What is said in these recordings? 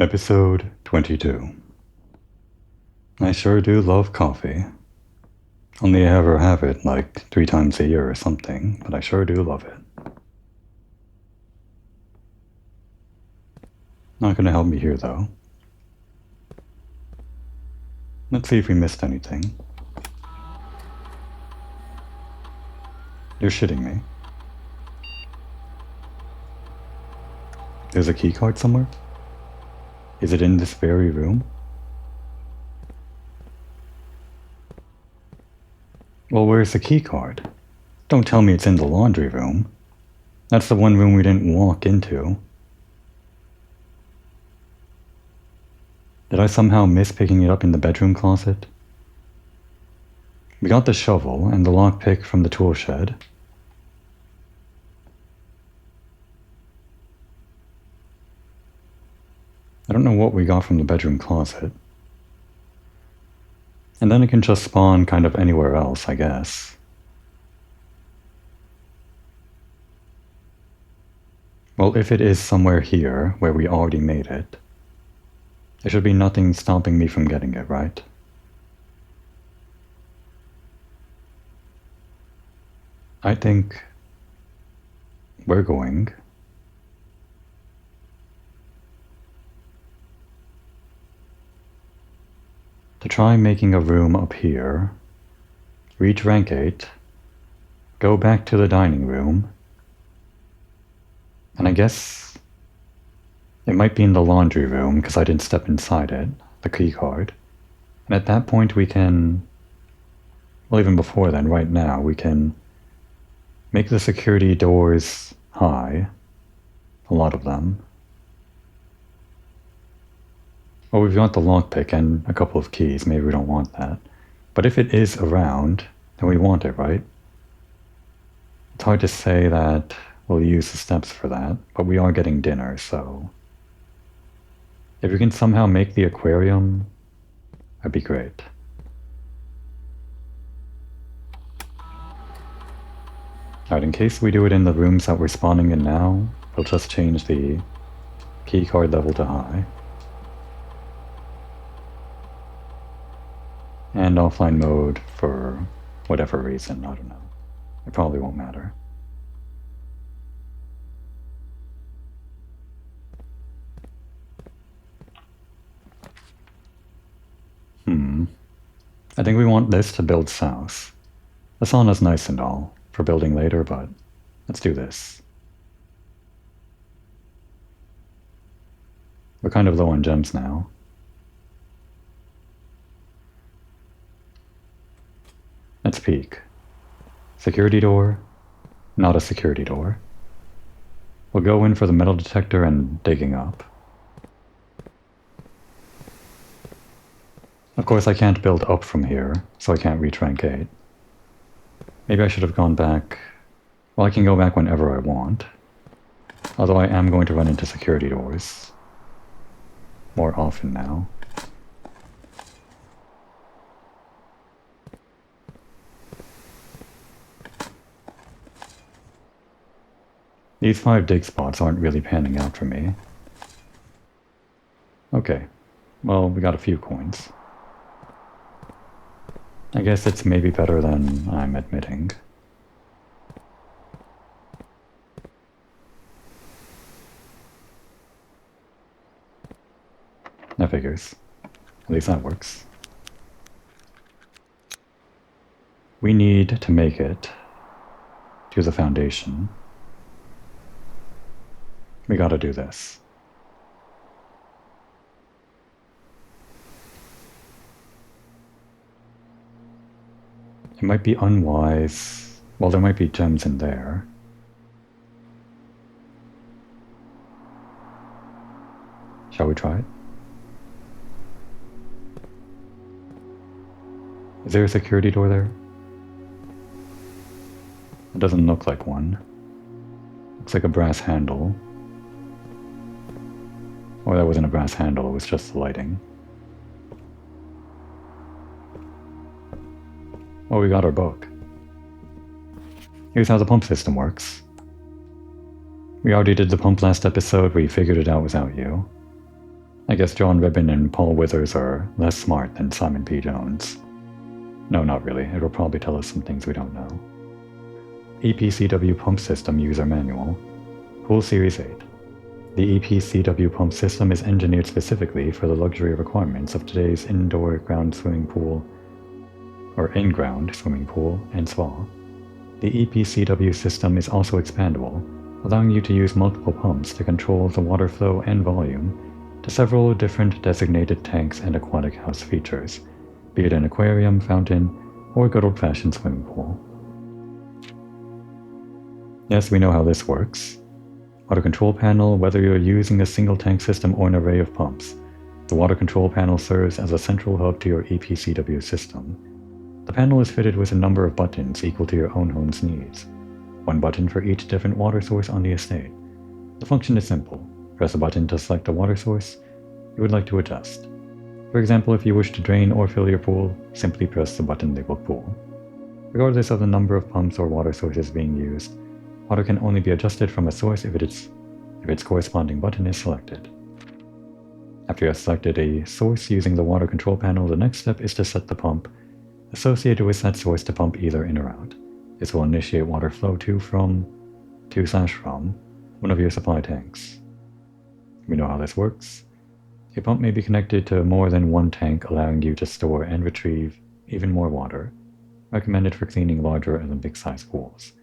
Episode 22. I sure do love coffee. Only I ever have it like 3 times a year or something, but I sure do love it. Not gonna help me here though. Let's see if we missed anything. You're shitting me. There's a keycard somewhere? Is it in this very room? Well, where's the keycard? Don't tell me it's in the laundry room. That's the one room we didn't walk into. Did I somehow miss picking it up in the bedroom closet? We got the shovel and the lockpick from the tool shed. I don't know what we got from the bedroom closet. And then it can just spawn kind of anywhere else, I guess. Well, if it is somewhere here, where we already made it, there should be nothing stopping me from getting it, right? I think we're going to try making a room up here, reach rank 8, go back to the dining room, and I guess it might be in the laundry room because I didn't step inside it, the key card. And at that point we can, well even before then, right now, we can make the security doors high, a lot of them. Well, we've got the lockpick and a couple of keys, maybe we don't want that. But if it is around, then we want it, right? It's hard to say that we'll use the steps for that, but we are getting dinner, so if we can somehow make the aquarium, that'd be great. Alright, in case we do it in the rooms that we're spawning in now, we'll just change the keycard level to high. And offline mode for whatever reason, I don't know. It probably won't matter. I think we want this to build south. The sauna's nice and all for building later, but let's do this. We're kind of low on gems now. Let's peek. Security door, not a security door. We'll go in for the metal detector and digging up. Of course I can't build up from here, so I can't reach rank 8. Maybe I should have gone back. Well, I can go back whenever I want. Although I am going to run into security doors more often now. These 5 dig spots aren't really panning out for me. Okay, well, we got a few coins. I guess it's maybe better than I'm admitting. That figures. At least that works. We need to make it to the foundation. We gotta do this. It might be unwise. Well, there might be gems in there. Shall we try it? Is there a security door there? It doesn't look like one. Looks like a brass handle. Or that wasn't a brass handle, it was just the lighting. Well, we got our book. Here's how the pump system works. We already did the pump last episode, we figured it out without you. I guess John Ribbon and Paul Withers are less smart than Simon P. Jones. No, not really. It'll probably tell us some things we don't know. EPCW Pump System User Manual. Pool Series 8. The EPCW pump system is engineered specifically for the luxury requirements of today's indoor ground swimming pool, or in-ground swimming pool, and spa. The EPCW system is also expandable, allowing you to use multiple pumps to control the water flow and volume to several different designated tanks and aquatic house features, be it an aquarium, fountain, or good old-fashioned swimming pool. Yes, we know how this works. Water control panel, whether you're using a single tank system or an array of pumps. The water control panel serves as a central hub to your EPCW system. The panel is fitted with a number of buttons equal to your own home's needs. One button for each different water source on the estate. The function is simple. Press a button to select a water source you would like to adjust. For example, if you wish to drain or fill your pool, simply press the button labeled pool. Regardless of the number of pumps or water sources being used, water can only be adjusted from a source if its corresponding button is selected. After you have selected a source using the water control panel, the next step is to set the pump associated with that source to pump either in or out. This will initiate water flow from one of your supply tanks. We know how this works. A pump may be connected to more than one tank, allowing you to store and retrieve even more water, recommended for cleaning larger Olympic-sized pools.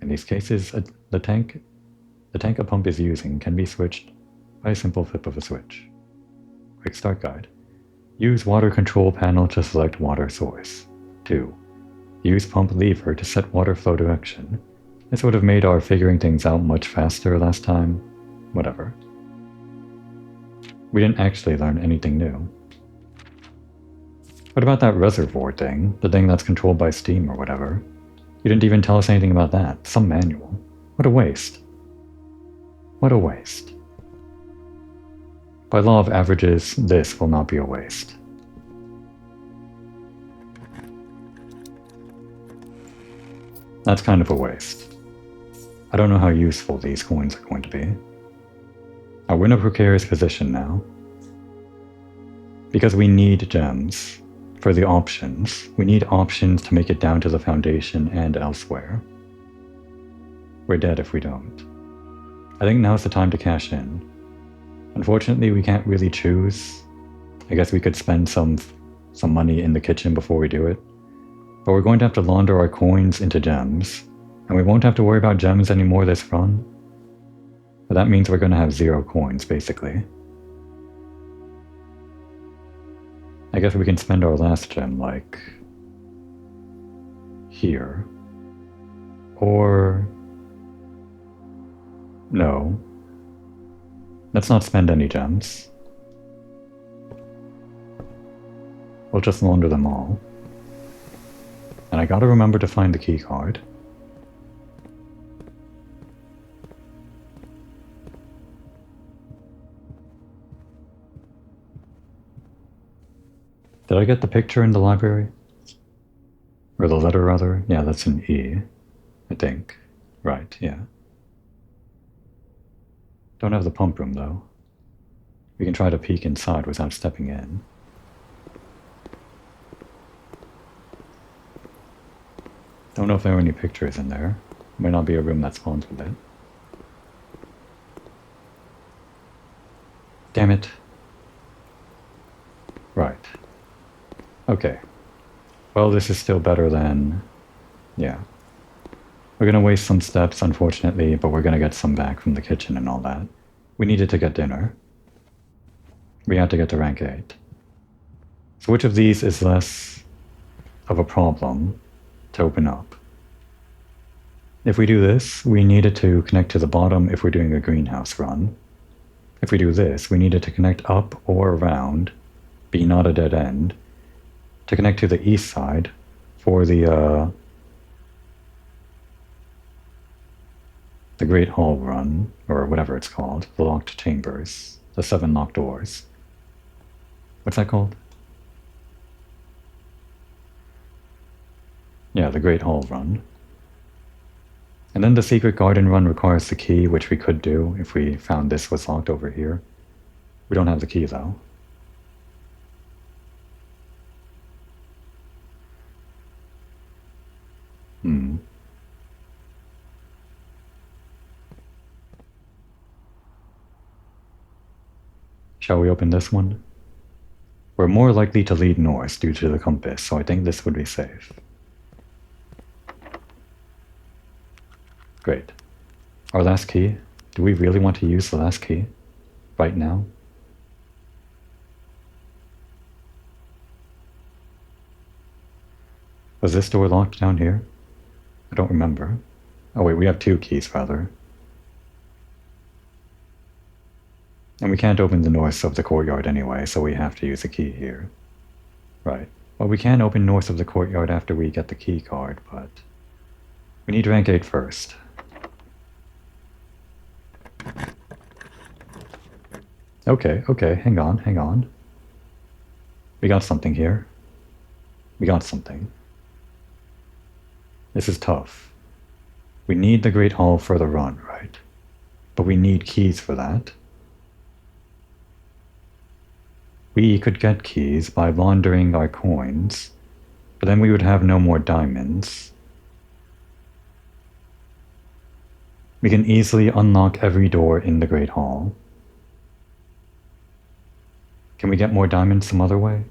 In these cases, the tank a pump is using can be switched by a simple flip of a switch. Quick start guide. Use water control panel to select water source. 2. Use pump lever to set water flow direction. This would have made our figuring things out much faster last time. Whatever. We didn't actually learn anything new. What about that reservoir thing? The thing that's controlled by steam or whatever? You didn't even tell us anything about that. Some manual. What a waste. What a waste. By law of averages, this will not be a waste. That's kind of a waste. I don't know how useful these coins are going to be. We're in a precarious position now. Because we need gems. For the options, we need options to make it down to the foundation and elsewhere. We're dead if we don't. I think now's the time to cash in. Unfortunately, we can't really choose. I guess we could spend some money in the kitchen before we do it. But we're going to have to launder our coins into gems, and we won't have to worry about gems anymore this run. But that means we're going to have 0 coins, basically. I guess we can spend our last gem, like, here. Or... no. Let's not spend any gems. We'll just launder them all. And I gotta remember to find the key card. Did I get the picture in the library? Or the letter, rather? Yeah, that's an E, I think. Right, yeah. Don't have the pump room, though. We can try to peek inside without stepping in. Don't know if there are any pictures in there. Might not be a room that spawns with it. Damn it. Right. Okay. Well, this is still better than... yeah. We're gonna waste some steps, unfortunately, but we're gonna get some back from the kitchen and all that. We needed to get dinner. We had to get to rank 8. So which of these is less of a problem to open up? If we do this, we need it to connect to the bottom if we're doing a greenhouse run. If we do this, we need it to connect up or around, be not a dead end, to connect to the east side for the Great Hall run, or whatever it's called, the locked chambers, the 7 locked doors. What's that called? Yeah, the Great Hall run. And then the secret garden run requires the key, which we could do if we found this was locked over here. We don't have the key though. Shall we open this one? We're more likely to lead north due to the compass, so I think this would be safe. Great. Our last key? Do we really want to use the last key? Right now? Was this door locked down here? I don't remember. Oh wait, we have 2 keys rather. And we can't open the north of the courtyard anyway, so we have to use a key here. Right. Well, we can open north of the courtyard after we get the key card, but we need rank 8 first. Okay, hang on. We got something here. We got something. This is tough. We need the Great Hall for the run, right? But we need keys for that. We could get keys by laundering our coins, but then we would have no more diamonds. We can easily unlock every door in the Great Hall. Can we get more diamonds some other way?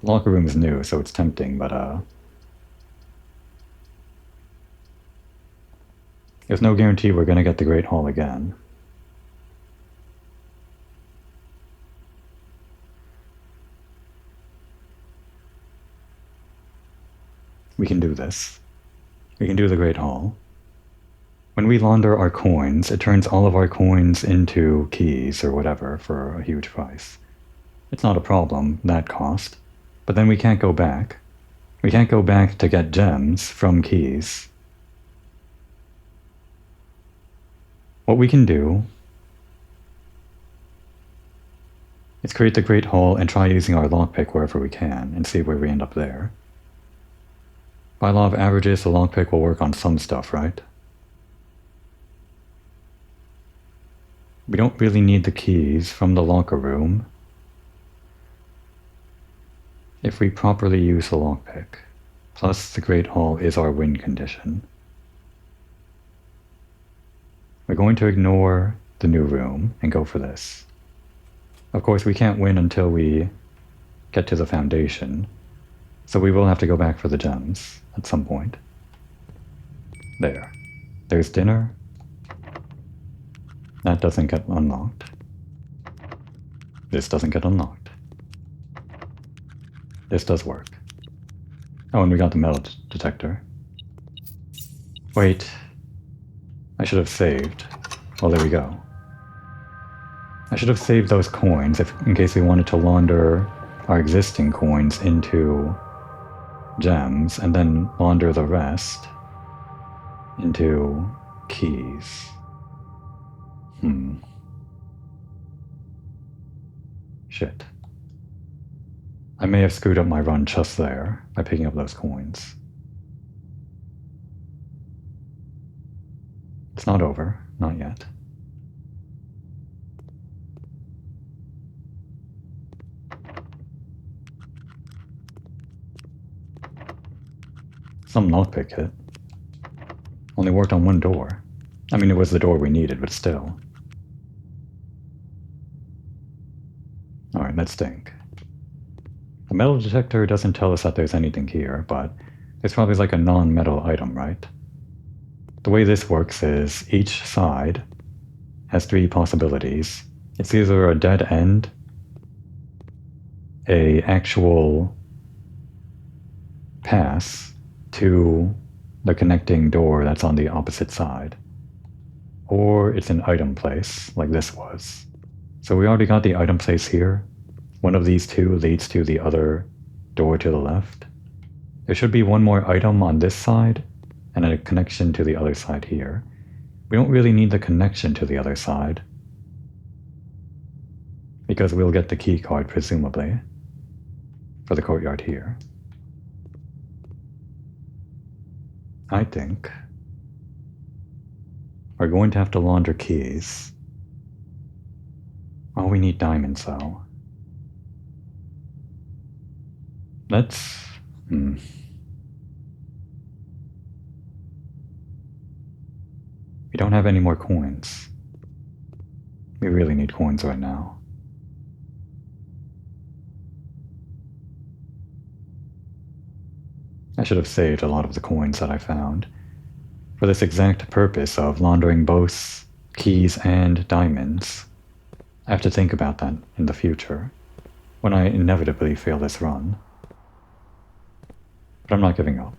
The locker room is new, so it's tempting, but there's no guarantee we're gonna get the Great Hall again. We can do this. We can do the Great Hall. When we launder our coins, it turns all of our coins into keys or whatever for a huge price. It's not a problem, that cost. But then we can't go back. We can't go back to get gems from keys. What we can do is create the Great Hall and try using our lockpick wherever we can and see where we end up there. By law of averages, the lockpick will work on some stuff, right? We don't really need the keys from the locker room if we properly use the lockpick. Plus, the Great Hall is our win condition. We're going to ignore the new room and go for this. Of course, we can't win until we get to the foundation, so we will have to go back for the gems at some point. There. There's dinner. That doesn't get unlocked. This doesn't get unlocked. This does work. Oh, and we got the metal detector. Wait. I should have saved. Well, there we go. I should have saved those coins in case we wanted to launder our existing coins into gems and then launder the rest into keys. Shit. I may have screwed up my run just there by picking up those coins. It's not over. Not yet. Some lockpick hit. Only worked on one door. I mean, it was the door we needed, but still. Alright, let's think. The metal detector doesn't tell us that there's anything here, but it's probably like a non-metal item, right? The way this works is each side has 3 possibilities. It's either a dead end, a actual pass to the connecting door that's on the opposite side, or it's an item place, like this was. So we already got the item place here. One of these 2 leads to the other door to the left. There should be one more item on this side, and a connection to the other side here. We don't really need the connection to the other side, because we'll get the key card, presumably, for the courtyard here. I think We're going to have to launder keys. Oh, we need diamonds though. Let's... We don't have any more coins. We really need coins right now. I should have saved a lot of the coins that I found for this exact purpose of laundering both keys and diamonds. I have to think about that in the future, when I inevitably fail this run. But I'm not giving up.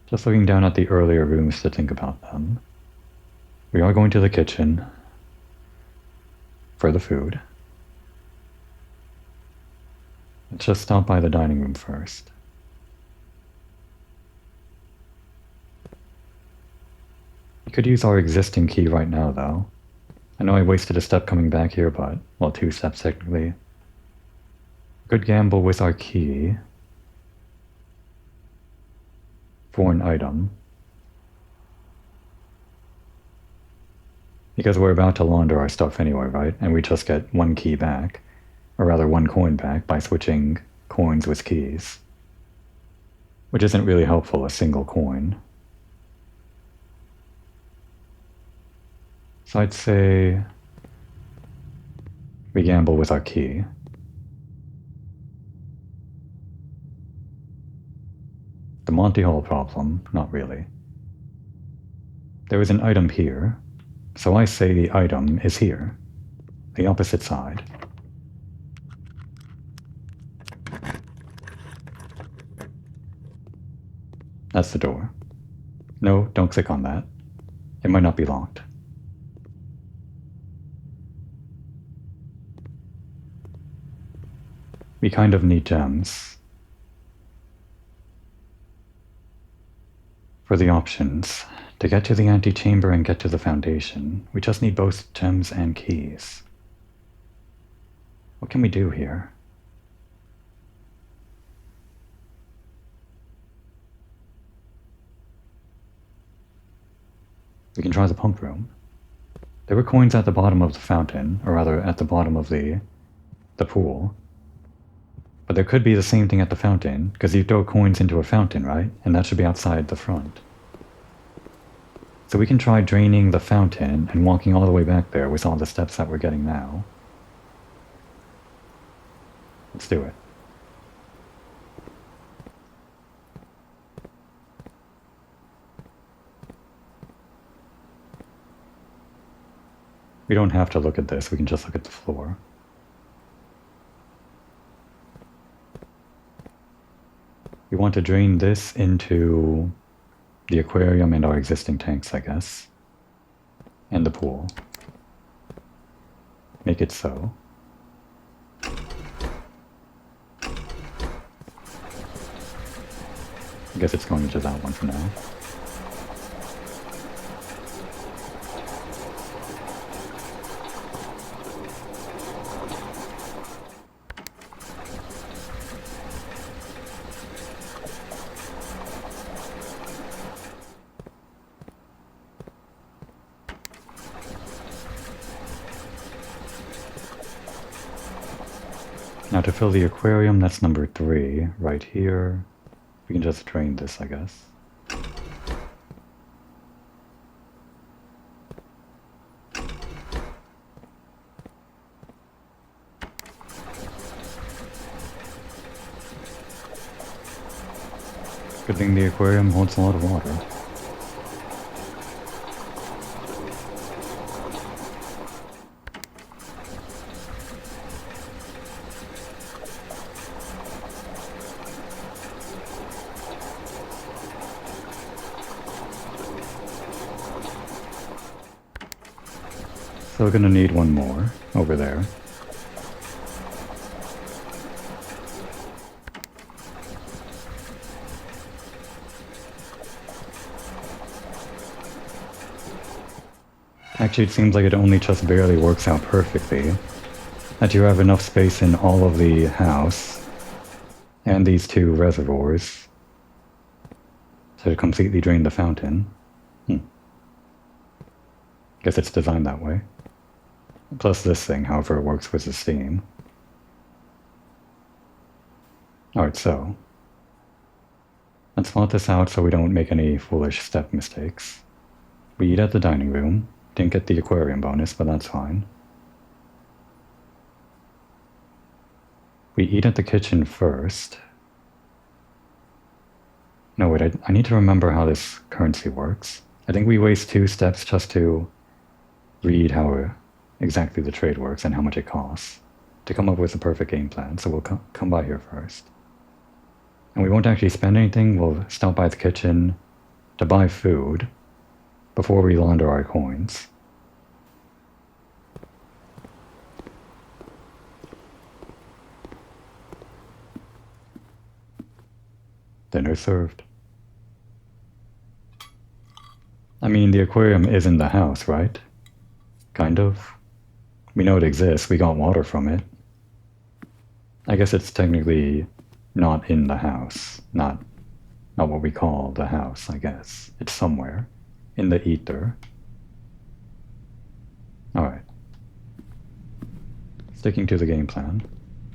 Just looking down at the earlier rooms to think about them. We are going to the kitchen for the food. Let's just stop by the dining room first. We could use our existing key right now, though. I know I wasted a step coming back here, but, well, 2 steps technically. Good gamble with our key for an item. Because we're about to launder our stuff anyway, right? And we just get 1 key back. Or rather 1 coin back by switching coins with keys. Which isn't really helpful, a single coin. So I'd say we gamble with our key. The Monty Hall problem, not really. There is an item here, so I say the item is here, the opposite side. That's the door. No, don't click on that. It might not be locked. We kind of need gems for the options. To get to the antechamber and get to the foundation, we just need both gems and keys. What can we do here? We can try the pump room. There were coins at the bottom of the fountain, or rather at the bottom of the pool. But there could be the same thing at the fountain, because you throw coins into a fountain, right? And that should be outside the front. So we can try draining the fountain and walking all the way back there with all the steps that we're getting now. Let's do it. We don't have to look at this, we can just look at the floor. We want to drain this into the aquarium and our existing tanks, I guess. And the pool. Make it so. I guess it's going into that one for now. Now to fill the aquarium, that's number 3, right here. We can just drain this, I guess. Good thing the aquarium holds a lot of water. So we're gonna need one more over there. Actually, it seems like it only just barely works out perfectly. That you have enough space in all of the house and these 2 reservoirs So to completely drain the fountain. Guess it's designed that way. Plus this thing, however it works with the steam. Alright, so let's plot this out so we don't make any foolish step mistakes. We eat at the dining room. Didn't get the aquarium bonus, but that's fine. We eat at the kitchen first. No, wait, I need to remember how this currency works. I think we waste 2 steps just to read how exactly the trade works and how much it costs to come up with the perfect game plan, so we'll come by here first. And we won't actually spend anything, we'll stop by the kitchen to buy food before we launder our coins. Dinner served. I mean, the aquarium is in the house, right? Kind of. We know it exists, we got water from it. I guess it's technically not in the house. Not what we call the house, I guess. It's somewhere. In the ether. Alright. Sticking to the game plan.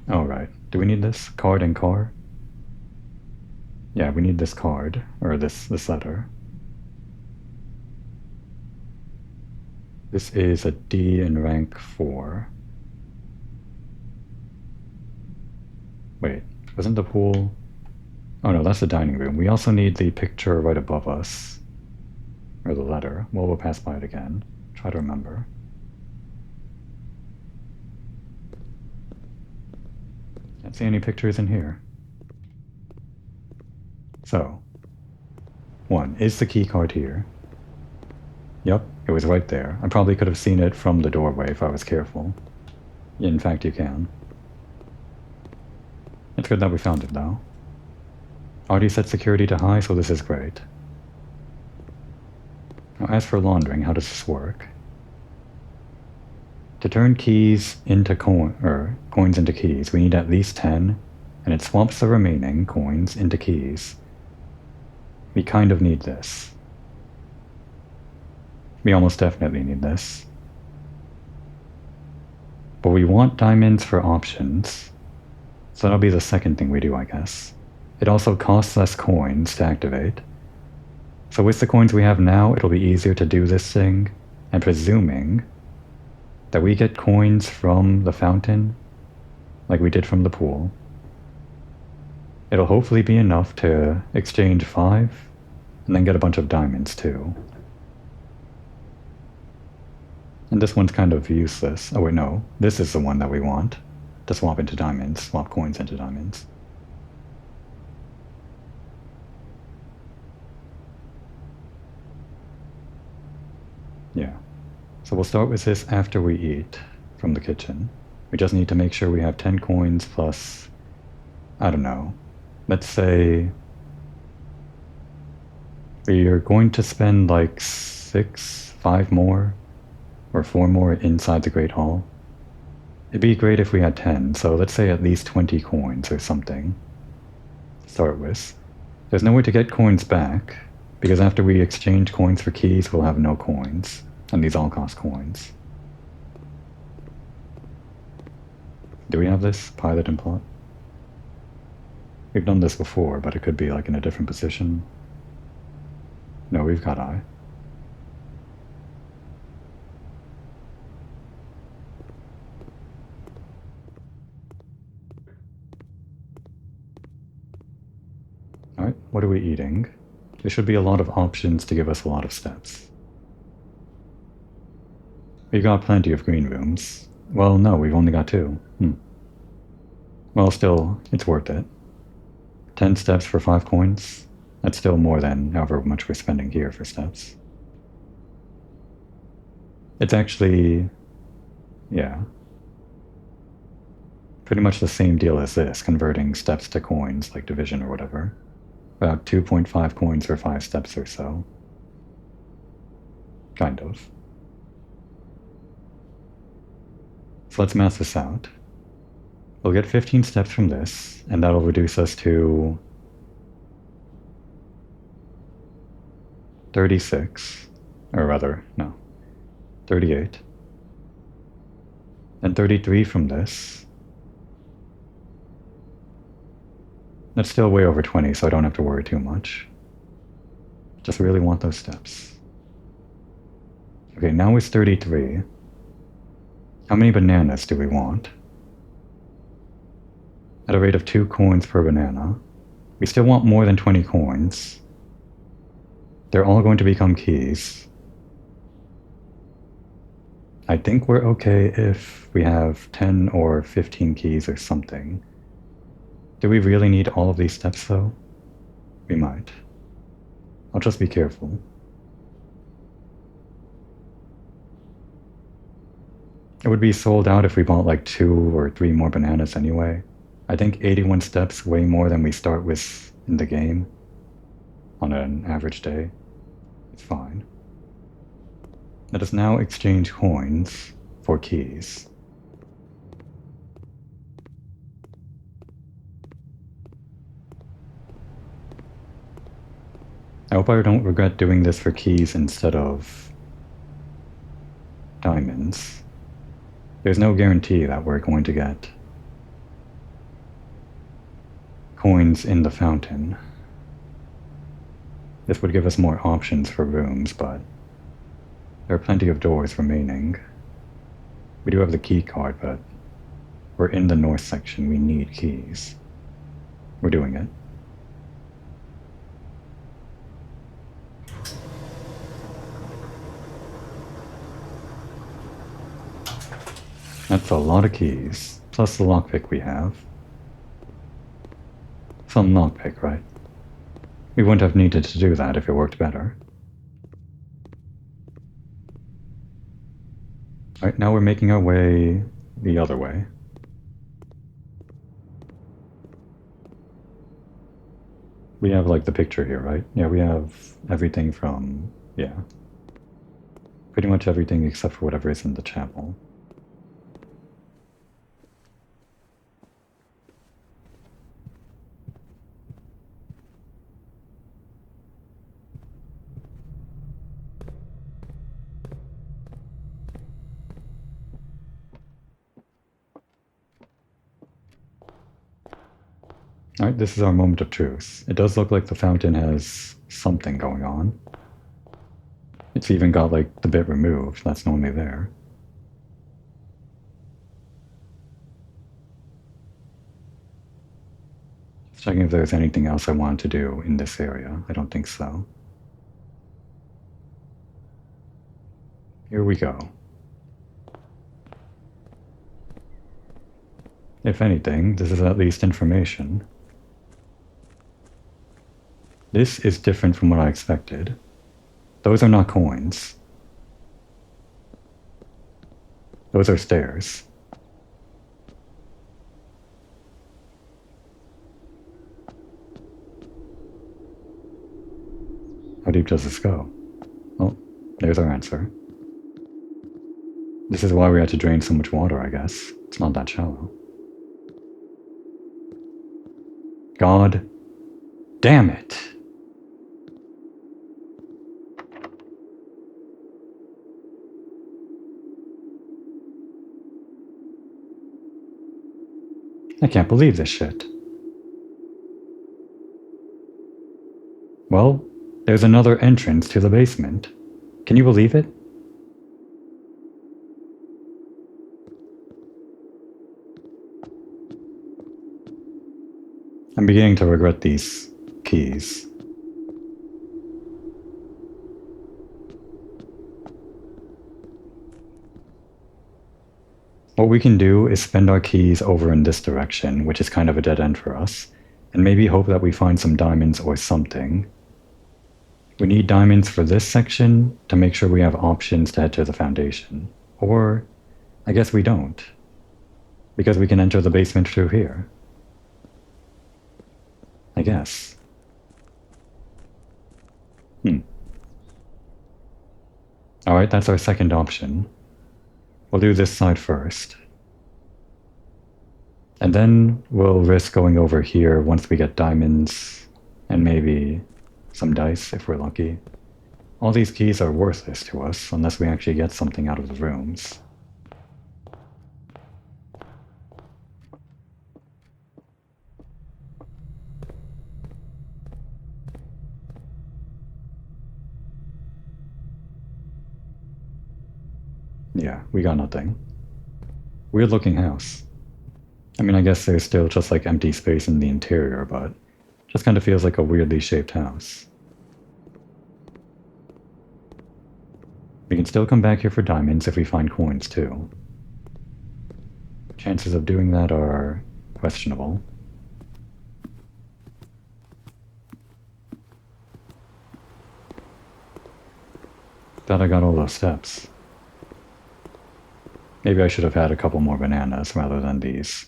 Alright. Do we need this? Card and car? Yeah, we need this card. Or this letter. This is a D in rank 4. Wait, wasn't the pool... Oh no, that's the dining room. We also need the picture right above us. Or the letter. Well, we'll pass by it again. Try to remember. Can't see any pictures in here. So, 1. Is the key card here? Yep, it was right there. I probably could have seen it from the doorway if I was careful. In fact, you can. It's good that we found it, though. Already set security to high, so this is great. Now, as for laundering, how does this work? To turn keys into coins into keys, we need at least 10, and it swaps the remaining coins into keys. We kind of need this. We almost definitely need this. But we want diamonds for options, so that'll be the second thing we do, I guess. It also costs less coins to activate. So with the coins we have now, it'll be easier to do this thing, and presuming that we get coins from the fountain, like we did from the pool, it'll hopefully be enough to exchange 5, and then get a bunch of diamonds too. And this one's kind of useless. Oh wait, no. This is the one that we want. To swap into diamonds. Swap coins into diamonds. Yeah. So we'll start with this after we eat from the kitchen. We just need to make sure we have 10 coins plus... I don't know. Let's say... we are going to spend like 5 more... or 4 more inside the Great Hall. It'd be great if we had 10, so let's say at least 20 coins or something to start with. There's no way to get coins back, because after we exchange coins for keys, we'll have no coins, and these all cost coins. Do we have this? Pilot and plot? We've done this before, but it could be like in a different position. No, we've got I. Alright, what are we eating? There should be a lot of options to give us a lot of steps. We got plenty of green rooms. Well, no, we've only got 2. Well, still, it's worth it. 10 steps for 5 coins? That's still more than however much we're spending here for steps. It's actually... yeah. Pretty much the same deal as this, converting steps to coins, like division or whatever. About 2.5 coins for 5 steps or so. Kind of. So let's math this out. We'll get 15 steps from this, and that'll reduce us to 36, or rather, no, 38, and 33 from this. That's still way over 20, so I don't have to worry too much. Just really want those steps. Okay, now it's 33. How many bananas do we want? At a rate of 2 coins per banana. We still want more than 20 coins. They're all going to become keys. I think we're okay if we have 10 or 15 keys or something. Do we really need all of these steps though? We might. I'll just be careful. It would be sold out if we bought like 2 or 3 more bananas anyway. I think 81 steps, way more than we start with in the game on an average day. It's fine. Let us now exchange coins for keys. I hope I don't regret doing this for keys instead of diamonds. There's no guarantee that we're going to get coins in the fountain. This would give us more options for rooms, but there are plenty of doors remaining. We do have the key card, but we're in the north section. We need keys. We're doing it. That's a lot of keys, plus the lockpick we have. Some lockpick, right? We wouldn't have needed to do that if it worked better. Alright, now we're making our way the other way. We have like the picture here, right? Yeah, we have everything from, yeah. Pretty much everything except for whatever is in the chapel. Alright, this is our moment of truth. It does look like the fountain has something going on. It's even got like the bit removed that's normally there. Just checking if there's anything else I want to do in this area. I don't think so. Here we go. If anything, this is at least information. This is different from what I expected. Those are not coins. Those are stairs. How deep does this go? Oh, there's our answer. This is why we had to drain so much water, I guess. It's not that shallow. God damn it! I can't believe this shit. Well, there's another entrance to the basement. Can you believe it? I'm beginning to regret these keys. What we can do is spend our keys over in this direction, which is kind of a dead end for us, and maybe hope that we find some diamonds or something. We need diamonds for this section to make sure we have options to head to the foundation. Or, I guess we don't, because we can enter the basement through here. I guess. Alright, that's our second option. We'll do this side first. And then we'll risk going over here once we get diamonds and maybe some dice if we're lucky. All these keys are worthless to us unless we actually get something out of the rooms. Yeah, we got nothing. Weird looking house. I mean, I guess there's still just like empty space in the interior, but just kind of feels like a weirdly shaped house. We can still come back here for diamonds if we find coins too. Chances of doing that are questionable. Thought I got all those steps. Maybe I should have had a couple more bananas rather than these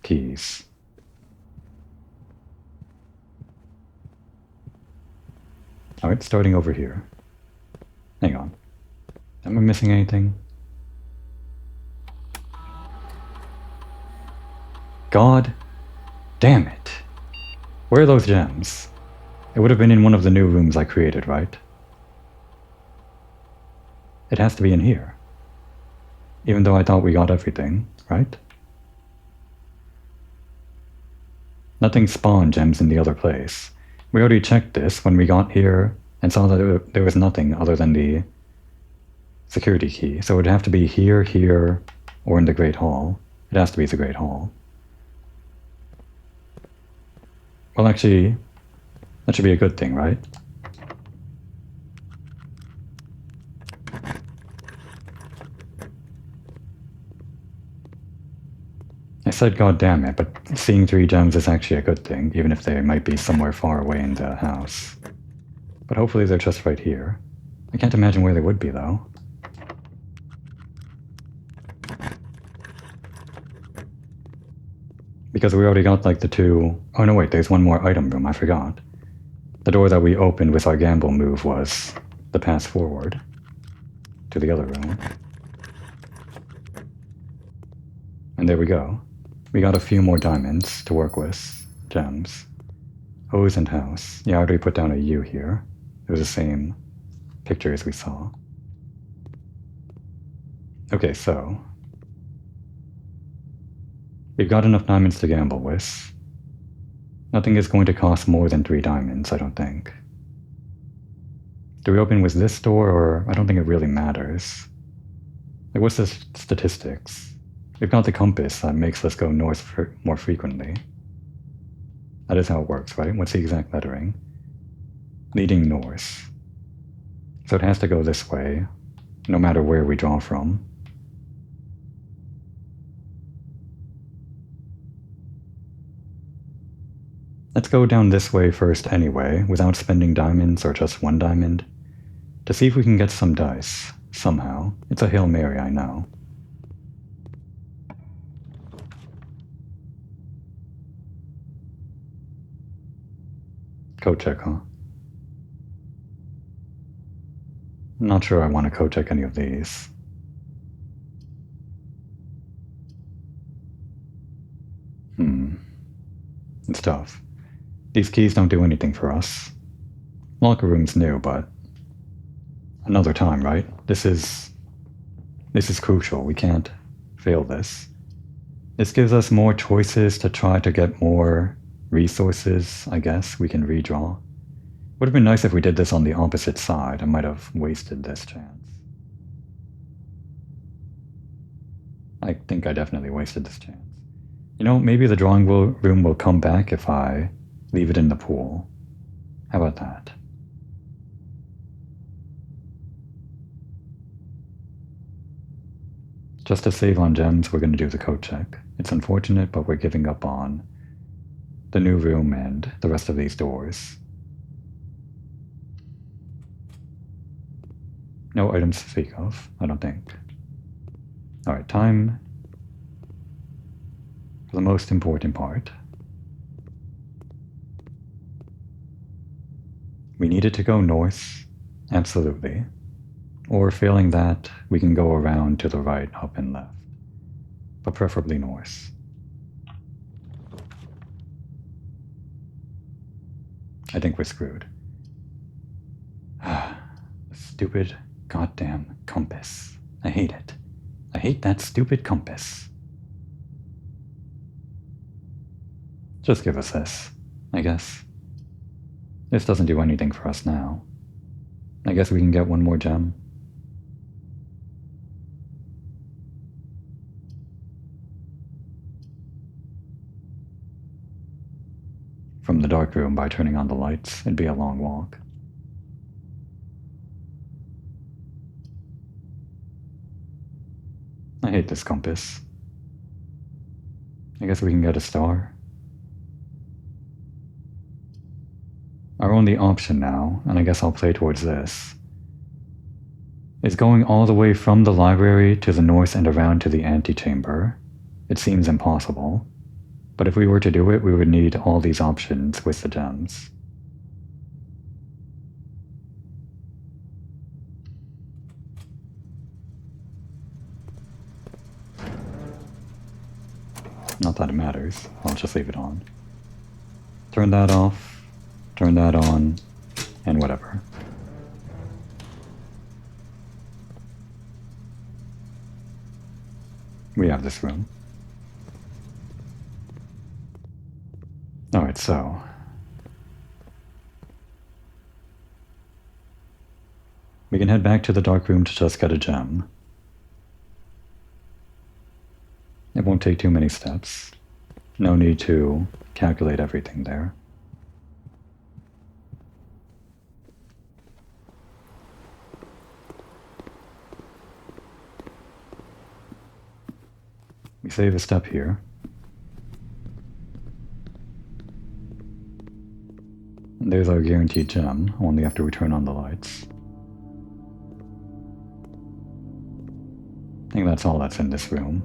keys. Alright, starting over here. Hang on. Am I missing anything? God damn it. Where are those gems? It would have been in one of the new rooms I created, right? It has to be in here. Even though I thought we got everything, right? Nothing spawned gems in the other place. We already checked this when we got here and saw that there was nothing other than the security key. So it would have to be here, here, or in the Great Hall. It has to be the Great Hall. Well, actually, that should be a good thing, right? I said god damn it, but seeing 3 gems is actually a good thing, even if they might be somewhere far away in the house. But hopefully they're just right here. I can't imagine where they would be, though. Because we already got, like, the 2... Oh, no, wait, there's one more item room, I forgot. The door that we opened with our gamble move was the pass forward to the other room. And there we go. We got a few more diamonds to work with. Gems. Hose and house. Yeah, I already put down a U here. It was the same picture as we saw. Okay, so... we've got enough diamonds to gamble with. Nothing is going to cost more than 3 diamonds, I don't think. Do we open with this door, or... I don't think it really matters. Like, what's the statistics? We've got the compass that makes us go north more frequently. That is how it works, right? What's the exact lettering? Leading north. So it has to go this way, no matter where we draw from. Let's go down this way first anyway, without spending diamonds or just 1 diamond, to see if we can get some dice, somehow. It's a Hail Mary, I know. Code check, huh? Not sure I want to code check any of these. It's tough. These keys don't do anything for us. Locker room's new, but... another time, right? This is crucial. We can't fail this. This gives us more choices to try to get more resources, I guess, we can redraw. Would have been nice if we did this on the opposite side. I might have wasted this chance. I think I definitely wasted this chance. You know, maybe the drawing room will come back if I leave it in the pool. How about that? Just to save on gems, we're going to do the code check. It's unfortunate, but we're giving up on the new room and the rest of these doors. No items to speak of, I don't think. Alright, time for the most important part. We needed to go north, absolutely. Or failing that, we can go around to the right, up and left. But preferably north. I think we're screwed. stupid goddamn compass. I hate it. I hate that stupid compass. Just give us this, I guess. This doesn't do anything for us now. I guess we can get one more gem. From the dark room by turning on the lights, it'd be a long walk. I hate this compass. I guess we can get a star. Our only option now, and I guess I'll play towards this, is going all the way from the library to the north and around to the antechamber. It seems impossible, but if we were to do it, we would need all these options with the gems. Not that it matters, I'll just leave it on. Turn that off. Turn that on, and whatever. We have this room. Alright, so. We can head back to the dark room to just get a gem. It won't take too many steps. No need to calculate everything there. We save a step here. And there's our guaranteed gem, only after we turn on the lights. I think that's all that's in this room.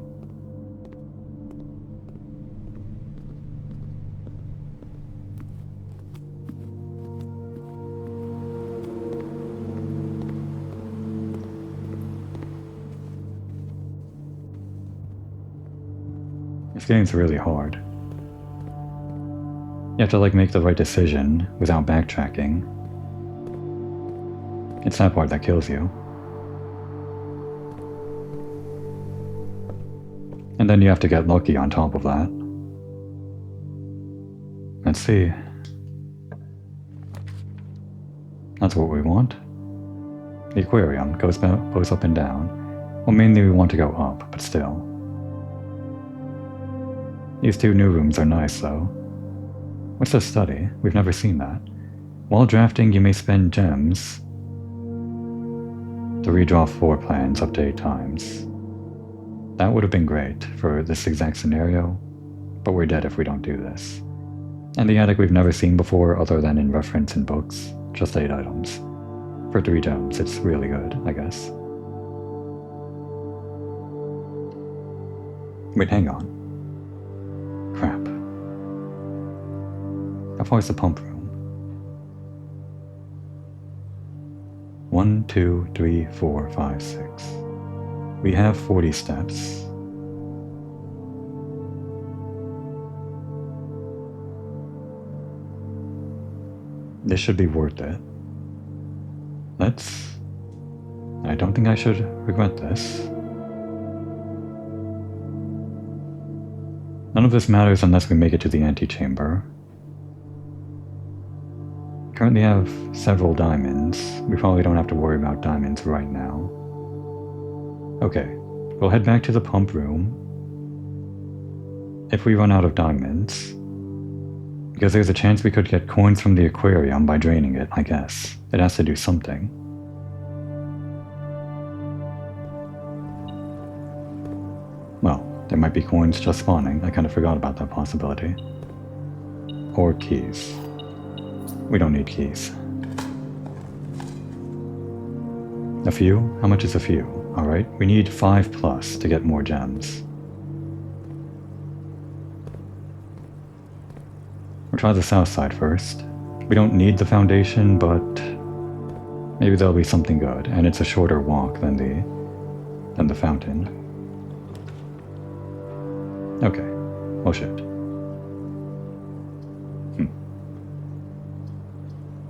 This game's really hard. You have to make the right decision without backtracking. It's that part that kills you. And then you have to get lucky on top of that. Let's see. That's what we want. The aquarium goes up and down. Well, mainly we want to go up, but still. These two new rooms are nice, though. What's a study? We've never seen that. While drafting, you may spend gems to redraw floor plans up to 8 times. That would have been great for this exact scenario, but we're dead if we don't do this. And the attic we've never seen before other than in reference in books. Just 8 items. For 3 gems, it's really good, I guess. Wait, hang on. Crap. How far is the pump room? 1, 2, 3, 4, 5, 6. We have 40 steps. This should be worth it. I don't think I should regret this. None of this matters unless we make it to the antechamber. Currently have several diamonds. We probably don't have to worry about diamonds right now. Okay, we'll head back to the pump room. If we run out of diamonds, because there's a chance we could get coins from the aquarium by draining it, I guess. It has to do something. Well, there might be coins just spawning. I kind of forgot about that possibility. Or keys. We don't need keys. A few? How much is a few? Alright, we need 5 plus to get more gems. We'll try the south side first. We don't need the foundation, but maybe there'll be something good, and it's a shorter walk than the fountain. Okay. Oh shit.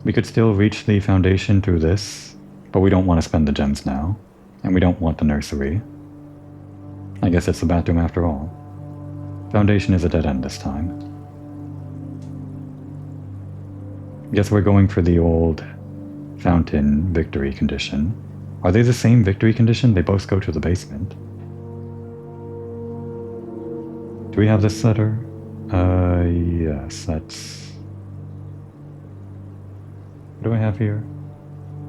We could still reach the foundation through this, But we don't want to spend the gems now. And we don't want the nursery. I guess it's the bathroom after all. Foundation is a dead end this time. Guess we're going for the old fountain victory condition. Are they the same victory condition? They both go to the basement. Do we have this letter? Yes, that's... What do I have here?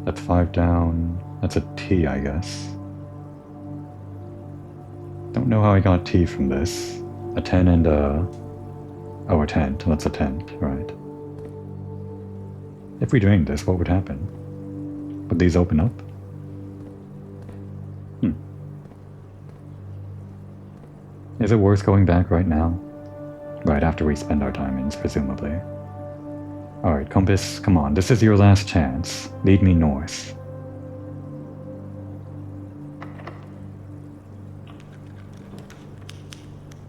That's 5 down. That's a T, I guess. Don't know how I got T from this. A 10 and a... Oh, a tent. That's a tent, right. If we drained this, what would happen? Would these open up? Is it worth going back right now? Right after we spend our diamonds, presumably. Alright, compass, come on. This is your last chance. Lead me north.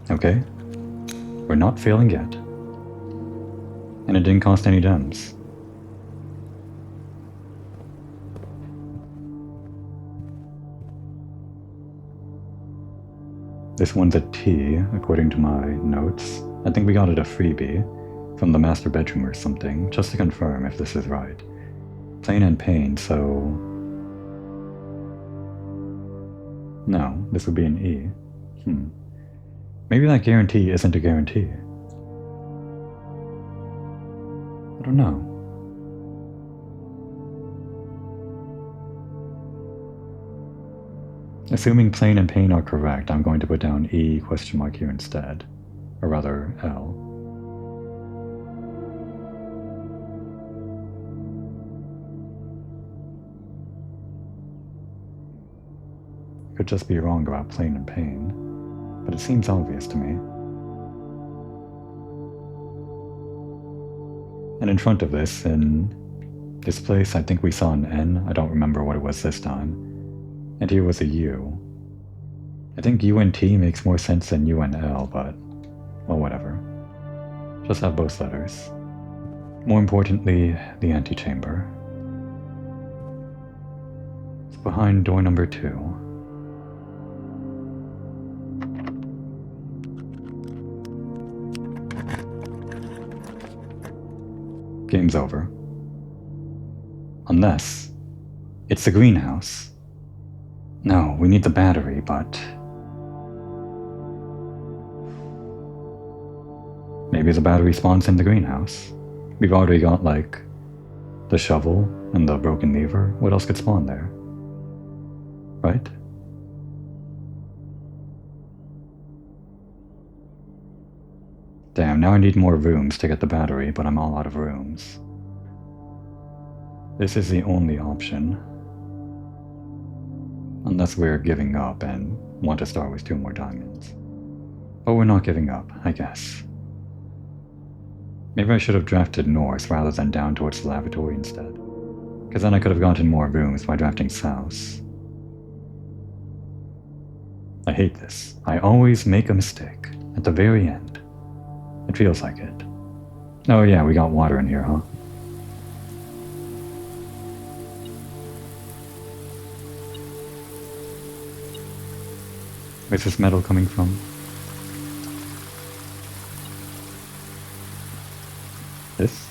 Okay. We're not failing yet. And it didn't cost any gems. This one's a T, according to my notes. I think we got it a freebie from the master bedroom or something, just to confirm if this is right. Plain and pain, so... No, this would be an E. Maybe that guarantee isn't a guarantee. I don't know. Assuming plain and pain are correct, I'm going to put down E question mark here instead. Or rather, L. Could just be wrong about plain and pain, but it seems obvious to me. And in front of this, in this place, I think we saw an N. I don't remember what it was this time. And here was a U. I think U and T makes more sense than U and L, but, well, whatever. Just have both letters. More importantly, the antechamber. It's behind door number 2. Game's over. Unless it's the greenhouse. No, we need the battery, but... Maybe the battery spawns in the greenhouse. We've already got, like, the shovel and the broken lever. What else could spawn there? Right? Damn, now I need more rooms to get the battery, but I'm all out of rooms. This is the only option. Unless we're giving up and want to start with 2 more diamonds. But we're not giving up, I guess. Maybe I should have drafted north rather than down towards the lavatory instead. Because then I could have gotten more rooms by drafting south. I hate this. I always make a mistake at the very end. It feels like it. Oh yeah, we got water in here, huh? Where's this metal coming from? This?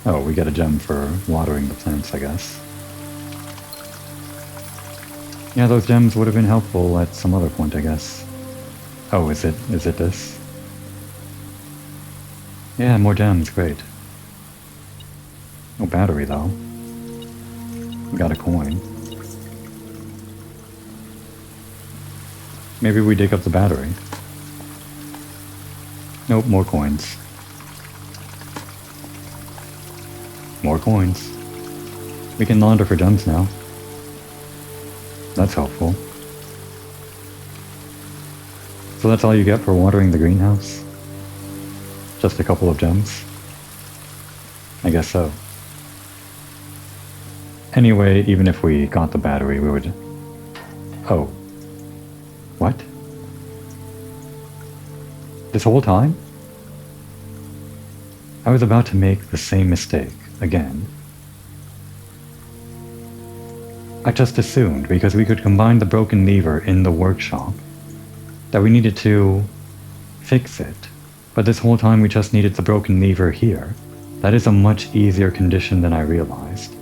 Oh, we get a gem for watering the plants, I guess. Yeah, those gems would have been helpful at some other point, I guess. Oh, is it this? Yeah, more gems, great. No battery, though. We got a coin. Maybe we dig up the battery. Nope, more coins. More coins. We can launder for gems now. That's helpful. So that's all you get for watering the greenhouse? Just a couple of gems? I guess so. Anyway, even if we got the battery, we would... Oh. What? This whole time? I was about to make the same mistake again. I just assumed, because we could combine the broken lever in the workshop, that we needed to fix it. But this whole time we just needed the broken lever here. That is a much easier condition than I realized.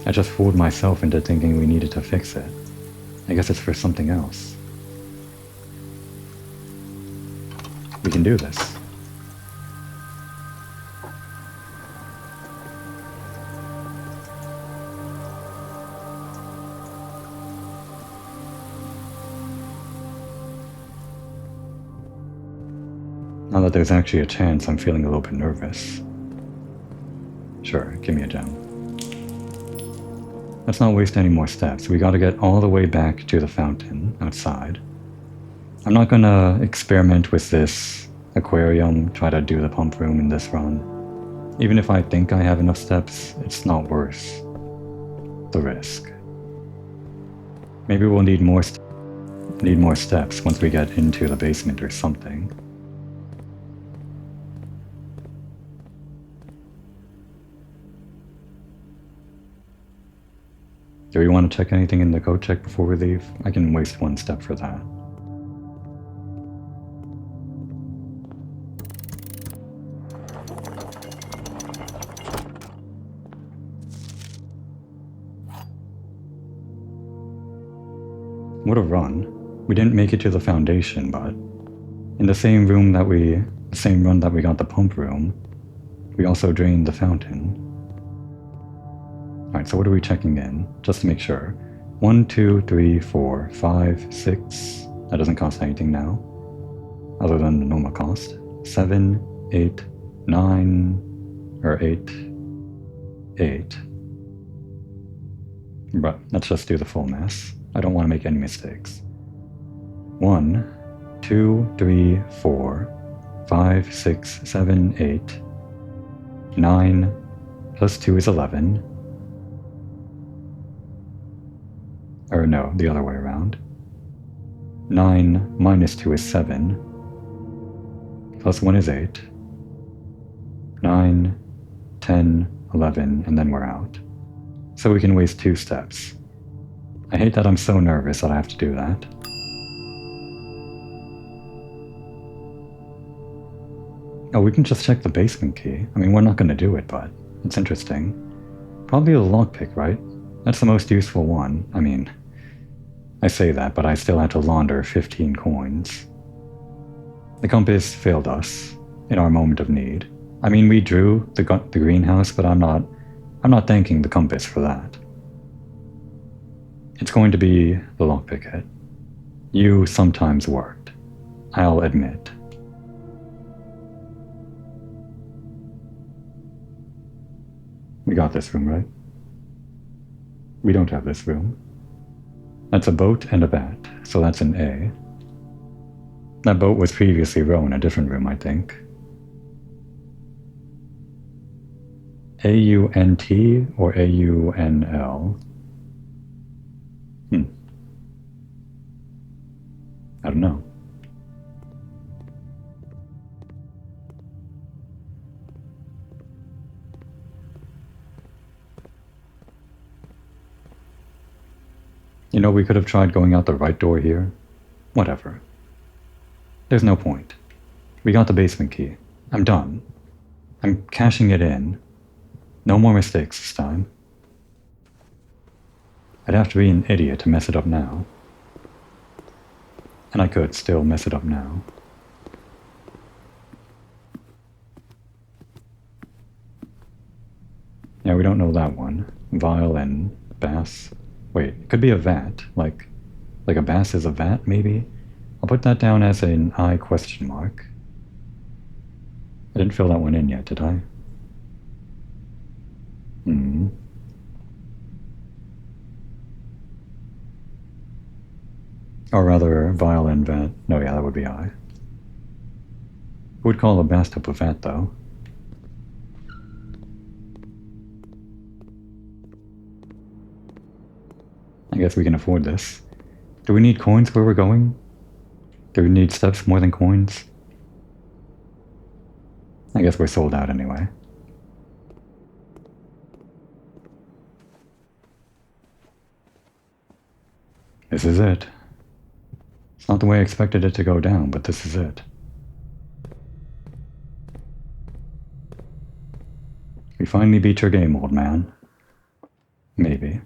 I just fooled myself into thinking we needed to fix it. I guess it's for something else. We can do this. Now that there's actually a chance, I'm feeling a little bit nervous. Sure, give me a gem. Let's not waste any more steps. We gotta get all the way back to the fountain outside. I'm not gonna experiment with this aquarium, try to do the pump room in this run. Even if I think I have enough steps, it's not worth the risk. Maybe we'll need more steps once we get into the basement or something. Do we want to check anything in the code check before we leave? I can waste one step for that. What a run. We didn't make it to the foundation, but in the same run that we got the pump room, we also drained the fountain. Alright, so what are we checking in? Just to make sure. 1, 2, 3, 4, 5, 6. That doesn't cost anything now, other than the normal cost. 7, 8, 9, or 8, 8. But let's just do the full mass. I don't want to make any mistakes. 1, 2, 3, 4, 5, 6, 7, 8, 9, plus 2 is 11. Or no, the other way around. 9 minus 2 is 7. Plus 1 is 8. 9, 10, 11, and then we're out. So we can waste 2 steps. I hate that I'm so nervous that I have to do that. Oh, we can just check the basement key. I mean, we're not going to do it, but it's interesting. Probably the lockpick, right? That's the most useful one. I mean, I say that, but I still had to launder 15 coins. The compass failed us in our moment of need. I mean, we drew the greenhouse, but I'm not thanking the compass for that. It's going to be the lockpick hit. You sometimes worked. I'll admit. We got this room, right? We don't have this room. That's a boat and a bat, so that's an A. That boat was previously rowing in a different room, I think. A-U-N-T or A-U-N-L? I don't know. You know, we could have tried going out the right door here. Whatever. There's no point. We got the basement key. I'm done. I'm cashing it in. No more mistakes this time. I'd have to be an idiot to mess it up now. And I could still mess it up now. Yeah, we don't know that one. Violin, bass. Wait, it could be a vat. Like a bass is a vat, maybe? I'll put that down as an I question mark. I didn't fill that one in yet, did I? Or rather, violin, vat. No, yeah, that would be I. Who would call a bathtub a vat, though? I guess we can afford this. Do we need coins where we're going? Do we need steps more than coins? I guess we're sold out anyway. This is it. It's not the way I expected it to go down, but this is it. We finally beat your game, old man. Maybe.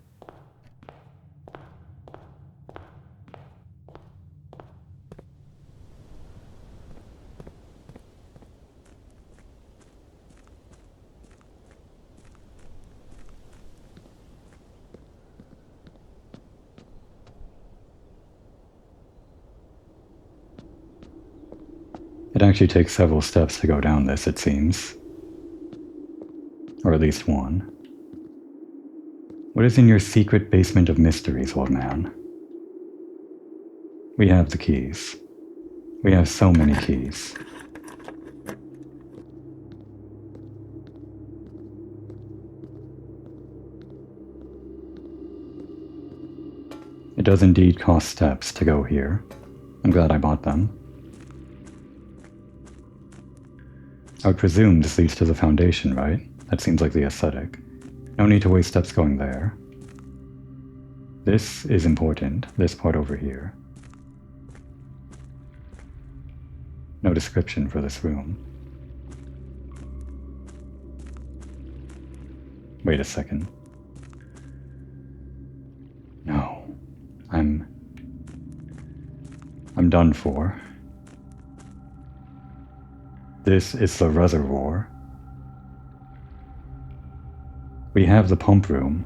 It actually takes several steps to go down this, it seems. Or at least one. What is in your secret basement of mysteries, old man? We have the keys. We have so many keys. It does indeed cost steps to go here. I'm glad I bought them. I would presume this leads to the foundation, right? That seems like the aesthetic. No need to waste steps going there. This is important, this part over here. No description for this room. Wait a second. No. I'm done for. This is the reservoir. We have the pump room,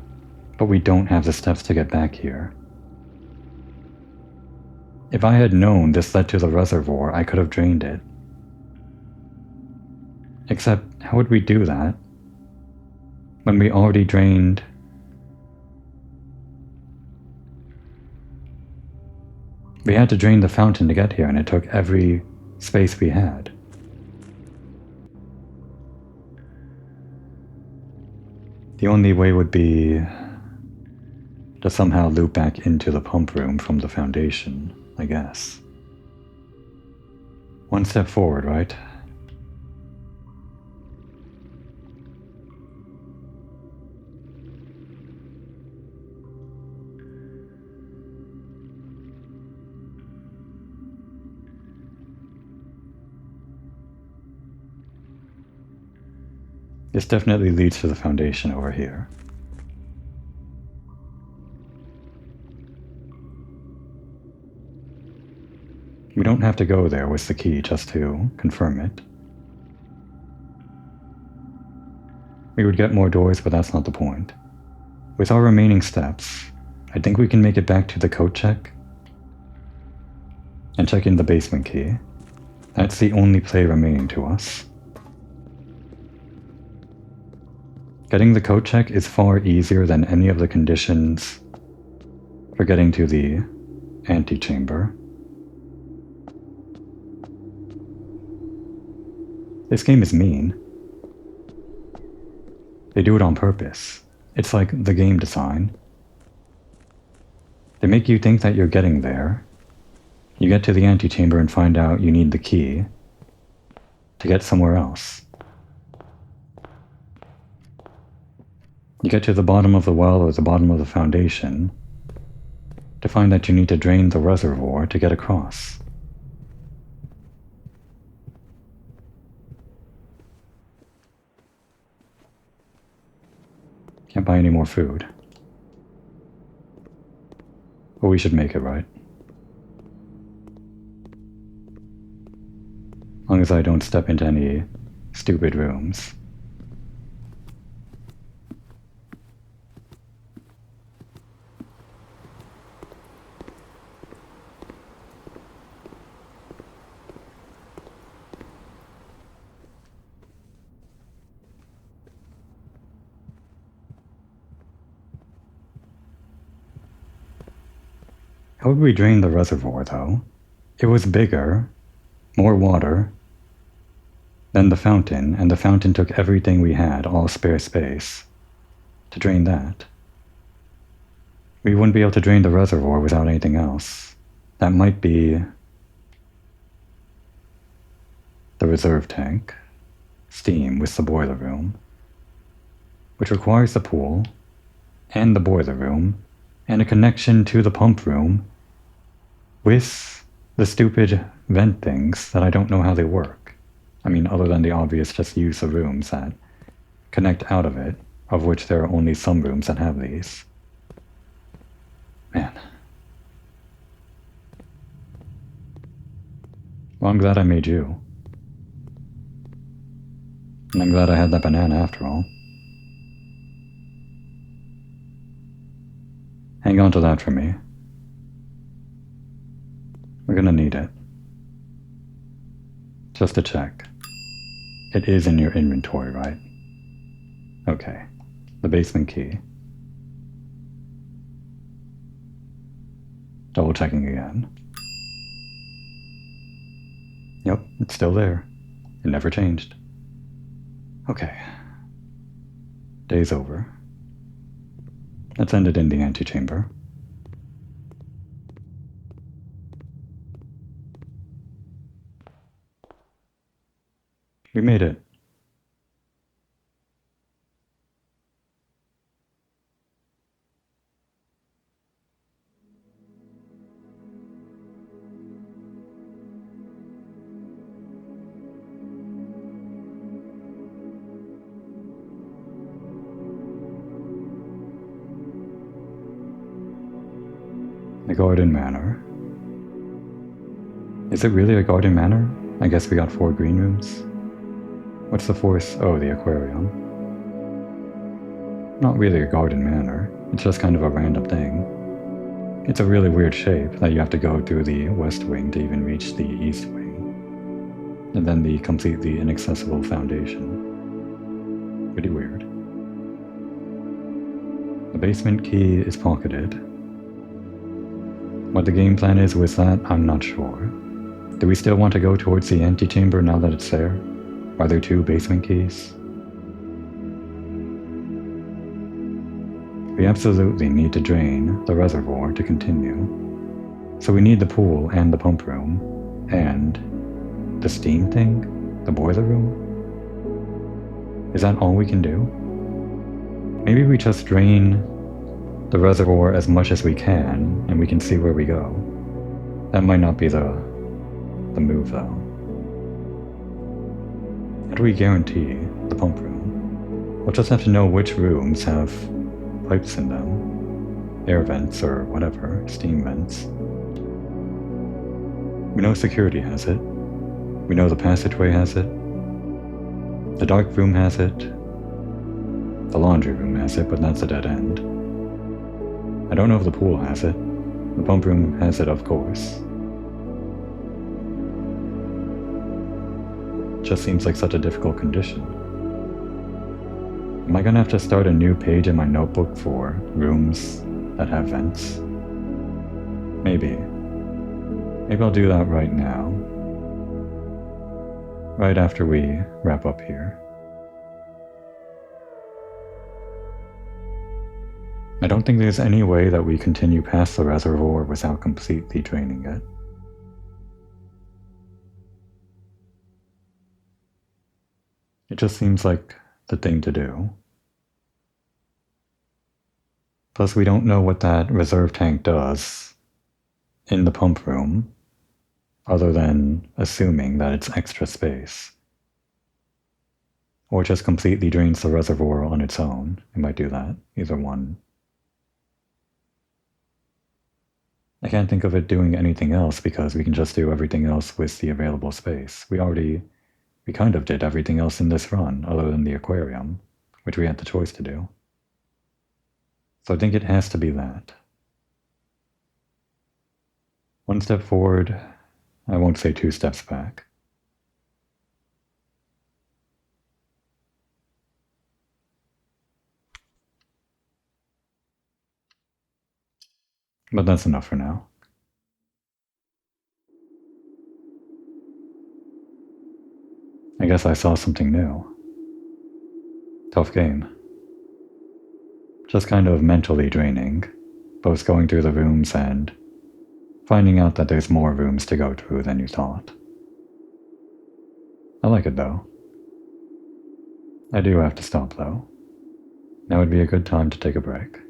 but we don't have the steps to get back here. If I had known this led to the reservoir, I could have drained it. Except, how would we do that when we already drained? We had to drain the fountain to get here, and it took every space we had. The only way would be to somehow loop back into the pump room from the foundation, I guess. One step forward, right? This definitely leads to the foundation over here. We don't have to go there with the key just to confirm it. We would get more doors, but that's not the point. With our remaining steps, I think we can make it back to the code check and check in the basement key. That's the only play remaining to us. Getting the code check is far easier than any of the conditions for getting to the antechamber. This game is mean. They do it on purpose. It's like the game design. They make you think that you're getting there. You get to the antechamber and find out you need the key to get somewhere else. You get to the bottom of the well or the bottom of the foundation to find that you need to drain the reservoir to get across. Can't buy any more food. But we should make it, right? As long as I don't step into any stupid rooms. How would we drain the reservoir, though? It was bigger, more water, than the fountain, and the fountain took everything we had, all spare space, to drain that. We wouldn't be able to drain the reservoir without anything else. That might be the reserve tank, steam with the boiler room, which requires the pool, and the boiler room, and a connection to the pump room, with the stupid vent things that I don't know how they work. I mean, other than the obvious just use of rooms that connect out of it, of which there are only some rooms that have these. Man. Well, I'm glad I made you. And I'm glad I had that banana after all. Hang on to that for me. We're gonna need it. Just to check. It is in your inventory, right? Okay. The basement key. Double checking again. Yep, it's still there. It never changed. Okay. Day's over. Let's end it in the antechamber. We made it. The Garden Manor. Is it really a garden manor? I guess we got 4 green rooms. What's the 4th? Oh, the aquarium. Not really a garden manor. It's just kind of a random thing. It's a really weird shape that you have to go through the west wing to even reach the east wing. And then the completely inaccessible foundation. Pretty weird. The basement key is pocketed. What the game plan is with that, I'm not sure. Do we still want to go towards the antechamber now that it's there? Are there 2 basement keys? We absolutely need to drain the reservoir to continue. So we need the pool and the pump room, and the steam thing? The boiler room? Is that all we can do? Maybe we just drain the reservoir as much as we can, and we can see where we go. That might not be the move, though. How do we guarantee the pump room? We'll just have to know which rooms have pipes in them. Air vents or whatever, steam vents. We know security has it. We know the passageway has it. The dark room has it. The laundry room has it, but that's a dead end. I don't know if the pool has it. The pump room has it, of course. It just seems like such a difficult condition. Am I gonna have to start a new page in my notebook for rooms that have vents? Maybe. Maybe I'll do that right now. Right after we wrap up here. I don't think there's any way that we continue past the reservoir without completely draining it. It just seems like the thing to do. Plus, we don't know what that reserve tank does in the pump room, other than assuming that it's extra space. Or just completely drains the reservoir on its own. It might do that, either one. I can't think of it doing anything else because we can just do everything else with the available space. We kind of did everything else in this run, other than the aquarium, which we had the choice to do. So I think it has to be that. 1 step forward, I won't say 2 steps back. But that's enough for now. I guess I saw something new. Tough game. Just kind of mentally draining, both going through the rooms and finding out that there's more rooms to go through than you thought. I like it though. I do have to stop though. Now would be a good time to take a break.